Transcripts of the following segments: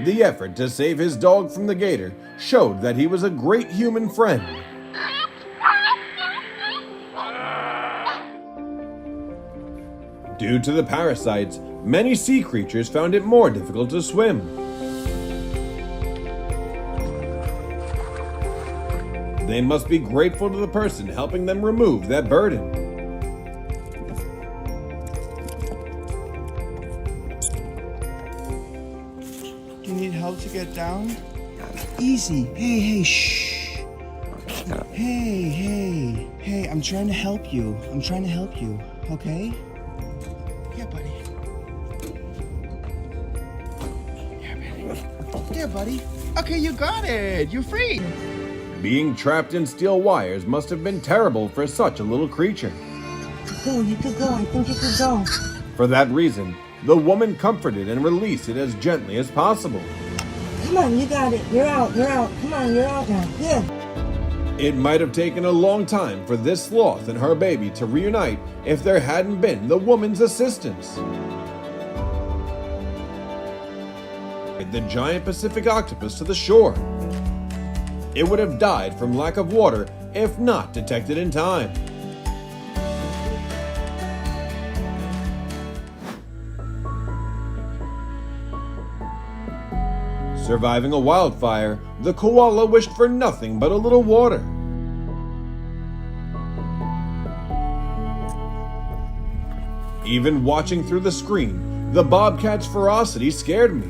The effort to save his dog from the gator showed that he was a great human friend. Due to the parasites, many sea creatures found it more difficult to swim. They must be grateful to the person helping them remove that burden. Do you need help to get down? Easy. Hey, shh. Hey, I'm trying to help you. Okay? Yeah, buddy. Yeah, buddy. Okay, you got it. You're free. Being trapped in steel wires must have been terrible for such a little creature. Go, you could go. I think you could go. For that reason, the woman comforted and released it as gently as possible. Come on, you got it. You're out. Come on, you're out now. Yeah. It might have taken a long time for this sloth and her baby to reunite if there hadn't been the woman's assistance. The giant Pacific octopus to the shore. It would have died from lack of water if not detected in time. Surviving a wildfire, the koala wished for nothing but a little water. Even watching through the screen, the bobcat's ferocity scared me.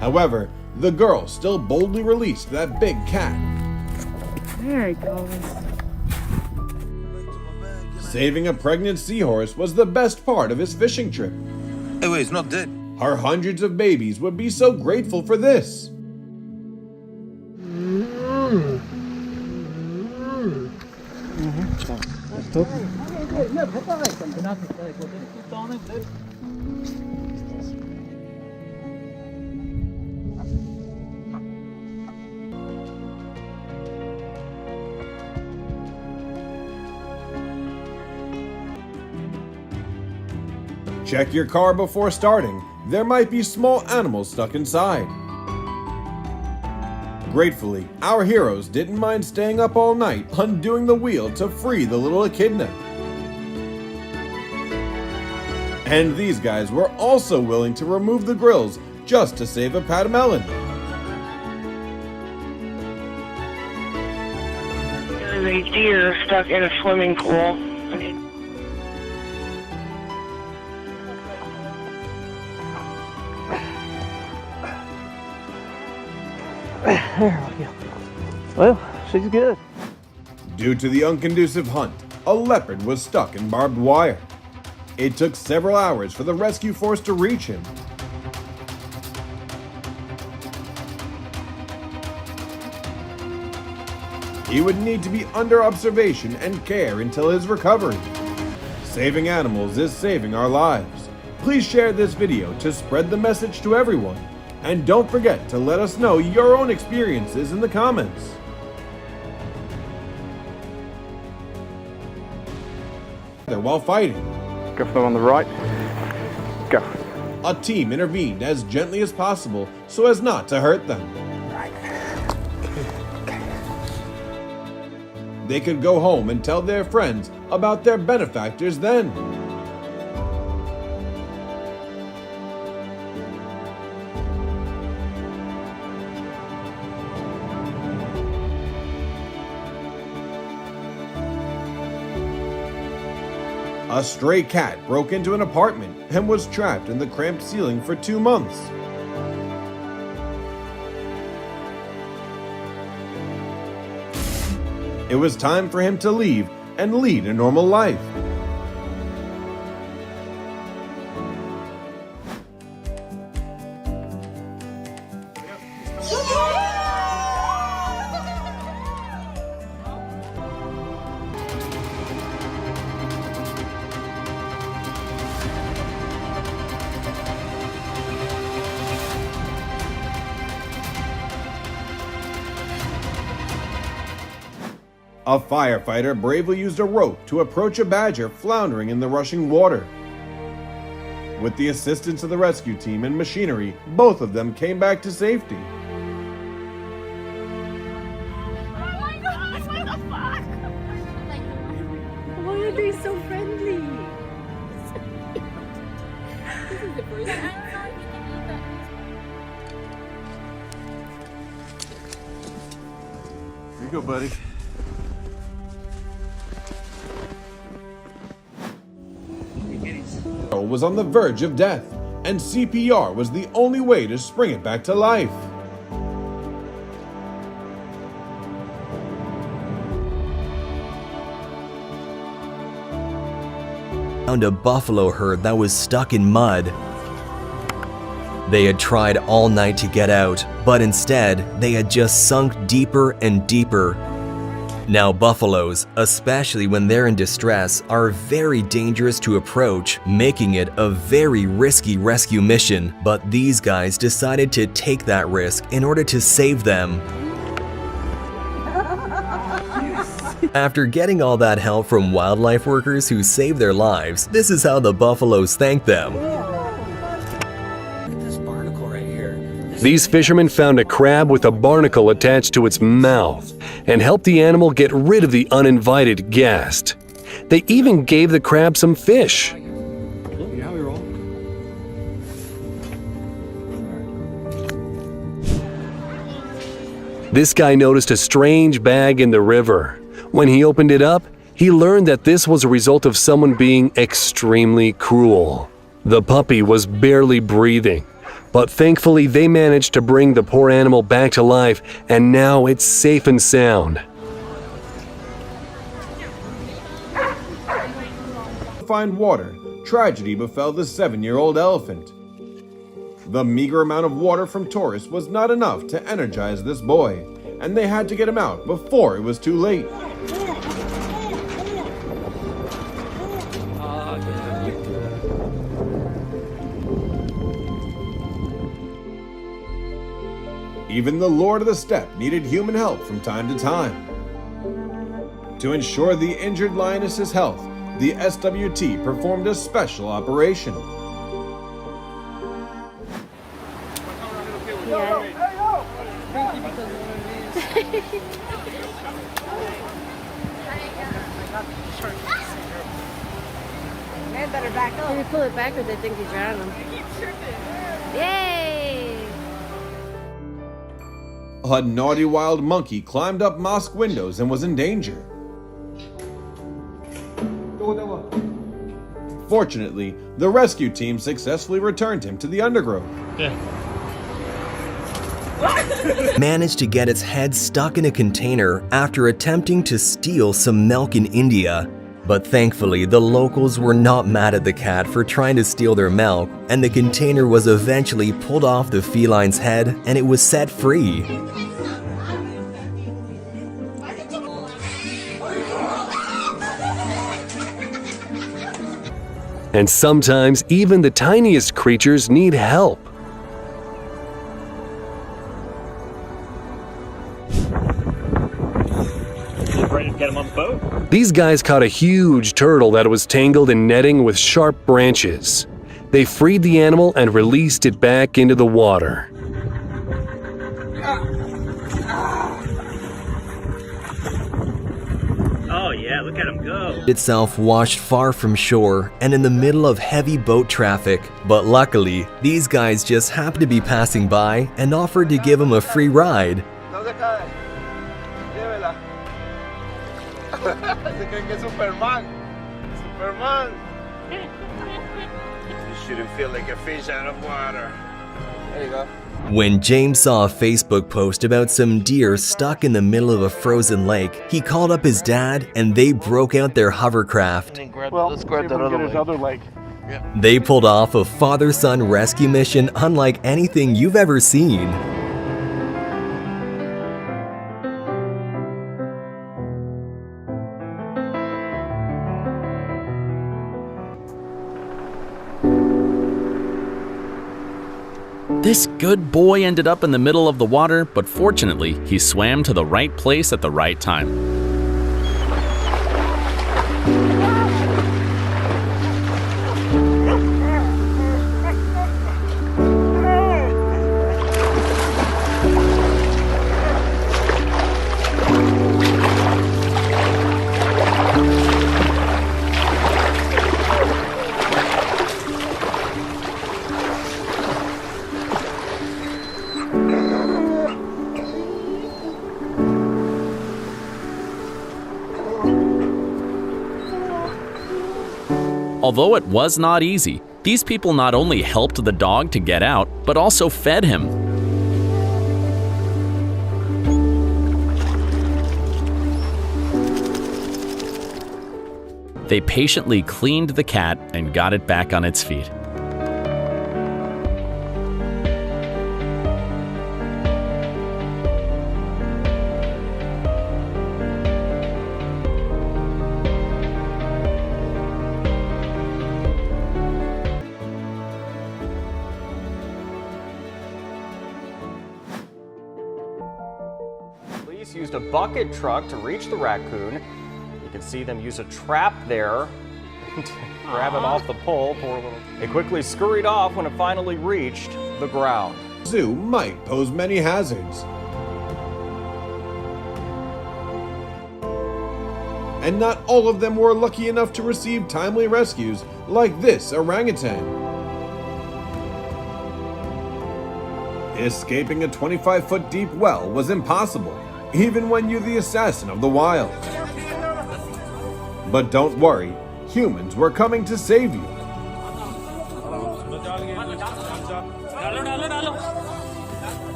However, the girl still boldly released that big cat. There he goes. Saving a pregnant seahorse was the best part of his fishing trip. Hey, wait, it's not dead. Our hundreds of babies would be so grateful for this. Check your car before starting. There might be small animals stuck inside. Gratefully, our heroes didn't mind staying up all night undoing the wheel to free the little echidna. And these guys were also willing to remove the grills just to save a patamelon. There's a deer stuck in a swimming pool. There we go. Well, she's good. Due to the unconducive hunt, a leopard was stuck in barbed wire. It took several hours for the rescue force to reach him. He would need to be under observation and care until his recovery. Saving animals is saving our lives. Please share this video to spread the message to everyone. And don't forget to let us know your own experiences in the comments. While fighting, Go for the one on the right. Go. a team intervened as gently as possible so as not to hurt them. They could go home and tell their friends about their benefactors then. A stray cat broke into an apartment and was trapped in the cramped ceiling for 2 months. It was time for him to leave and lead a normal life. A firefighter bravely used a rope to approach a badger floundering in the rushing water. With the assistance of the rescue team and machinery, both of them came back to safety. Why are they so friendly? This is the first time. Here you go, buddy. Was on the verge of death, and CPR was the only way to spring it back to life. Found a buffalo herd that was stuck in mud. They had tried all night to get out, but instead, they had just sunk deeper and deeper. Now buffaloes, especially when they're in distress, are very dangerous to approach, making it a very risky rescue mission. But these guys decided to take that risk in order to save them. After getting all that help from wildlife workers who saved their lives, this is how the buffaloes thanked them. These fishermen found a crab with a barnacle attached to its mouth and helped the animal get rid of the uninvited guest. They even gave the crab some fish. This guy noticed a strange bag in the river. When he opened it up, he learned that this was a result of someone being extremely cruel. The puppy was barely breathing. But thankfully, they managed to bring the poor animal back to life, and now it's safe and sound. To find water, tragedy befell the 7-year-old elephant. The meager amount of water from tourists was not enough to energize this boy, and they had to get him out before it was too late. Even the Lord of the Steppe needed human help from time to time. To ensure the injured lioness's health, the SWT performed a special operation. Better back up. If you pull it backwards, I think you drown him. Yay! A naughty wild monkey climbed up mosque windows and was in danger. Fortunately, the rescue team successfully returned him to the undergrowth. Managed to get its head stuck in a container after attempting to steal some milk in India. But thankfully, the locals were not mad at the cat for trying to steal their milk, and the container was eventually pulled off the feline's head and it was set free. And sometimes even the tiniest creatures need help. Get him on the boat. These guys caught a huge turtle that was tangled in netting with sharp branches. They freed the animal and released it back into the water. Oh yeah, look at him go. Itself washed far from shore and in the middle of heavy boat traffic, but luckily, these guys just happened to be passing by and offered to give him a free ride. Superman. You shouldn't feel like a fish out of water. There you go. When James saw a Facebook post about some deer stuck in the middle of a frozen lake, he called up his dad and they broke out their hovercraft. Let's grab that other leg. They pulled off a father-son rescue mission unlike anything you've ever seen. This good boy ended up in the middle of the water, but fortunately, he swam to the right place at the right time. Although it was not easy, these people not only helped the dog to get out, but also fed him. They patiently cleaned the cat and got it back on its feet. Police used a bucket truck to reach the raccoon. You can see them use a trap there to grab him off the pole. Poor little. It quickly scurried off when it finally reached the ground. Zoo might pose many hazards. And not all of them were lucky enough to receive timely rescues like this orangutan. Escaping a 25-foot deep well was impossible, even when you're the assassin of the wild. But don't worry, humans were coming to save you.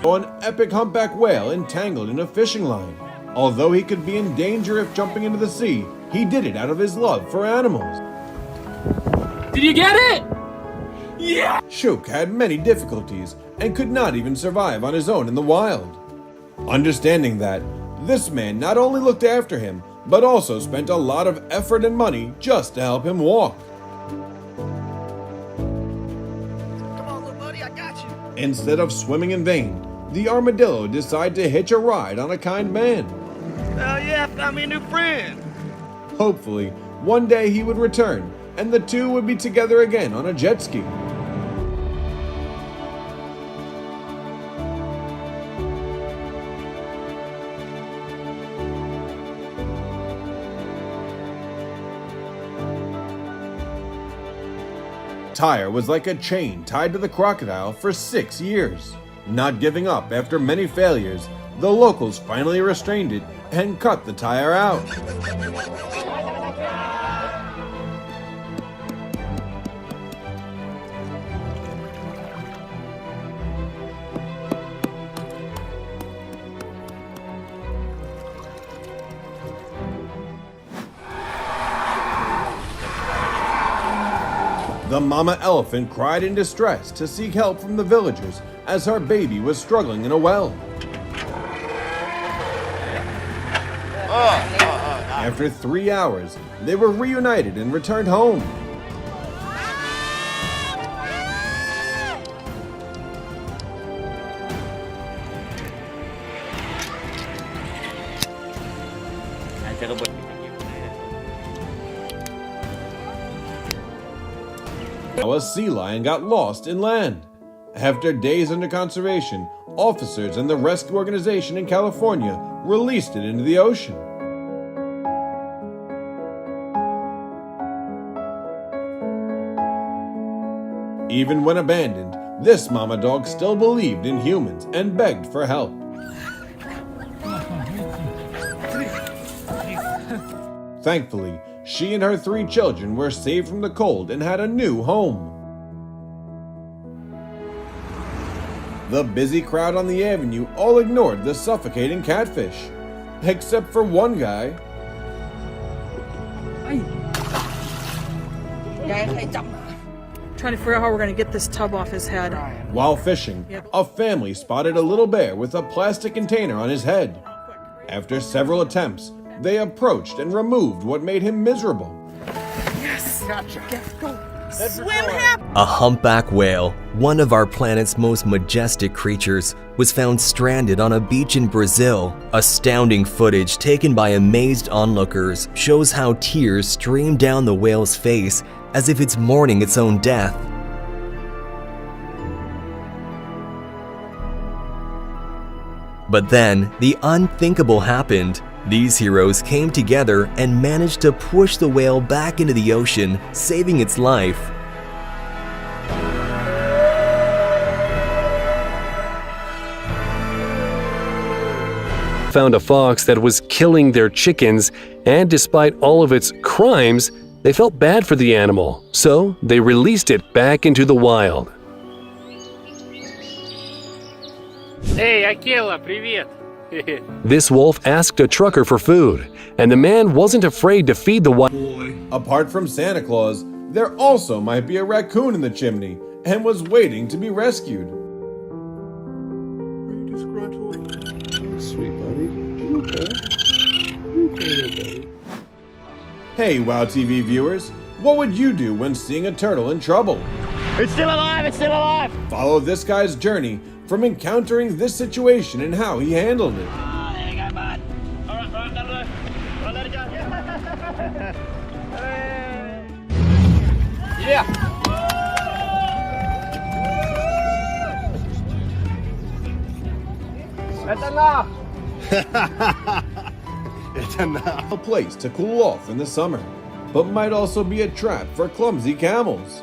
An epic humpback whale entangled in a fishing line. Although he could be in danger if jumping into the sea, he did it out of his love for animals. Did you get it? Yeah! Shook had many difficulties and could not even survive on his own in the wild. Understanding that, this man not only looked after him, but also spent a lot of effort and money just to help him walk. Come on, little buddy, I got you. Instead of swimming in vain, the armadillo decided to hitch a ride on a kind man. Hell yeah, found me a new friend. Hopefully, one day he would return, and the two would be together again on a jet ski. Tyre was like a chain tied to the crocodile for 6 years. Not giving up after many failures, the locals finally restrained it and cut the Tyre out. The mama elephant cried in distress to seek help from the villagers as her baby was struggling in a well. After 3 hours, they were reunited and returned home. A sea lion got lost inland. After days under conservation, officers and the rescue organization in California released it into the ocean. Even when abandoned, this mama dog still believed in humans and begged for help. Thankfully, she and her 3 children were saved from the cold and had a new home. The busy crowd on the avenue all ignored the suffocating catfish, except for one guy. Trying to figure out how we're going to get this tub off his head. While fishing, a family spotted a little bear with a plastic container on his head. After several attempts, they approached and removed what made him miserable. Yes! Gotcha. Yes, go. Swim him! A humpback whale, one of our planet's most majestic creatures, was found stranded on a beach in Brazil. Astounding footage taken by amazed onlookers shows how tears stream down the whale's face as if it's mourning its own death. But then, the unthinkable happened. These heroes came together and managed to push the whale back into the ocean, saving its life. Found a fox that was killing their chickens, and despite all of its crimes, They felt bad for the animal, so they released it back into the wild. Эй, Акела, привет! This wolf asked a trucker for food, and the man wasn't afraid to feed the wild. Apart from Santa Claus, there also might be a raccoon in the chimney and was waiting to be rescued. Sweet buddy. You okay? You okay, buddy? Hey, WOW TV viewers, what would you do when seeing a turtle in trouble? It's still alive! It's still alive! Follow this guy's journey from encountering this situation and how he handled it. Oh, there you go, bud. Alright, let it go. Yeah! That's enough! It's a place to cool off in the summer, but might also be a trap for clumsy camels.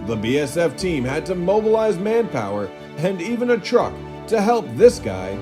The BSF team had to mobilize manpower and even a truck to help this guy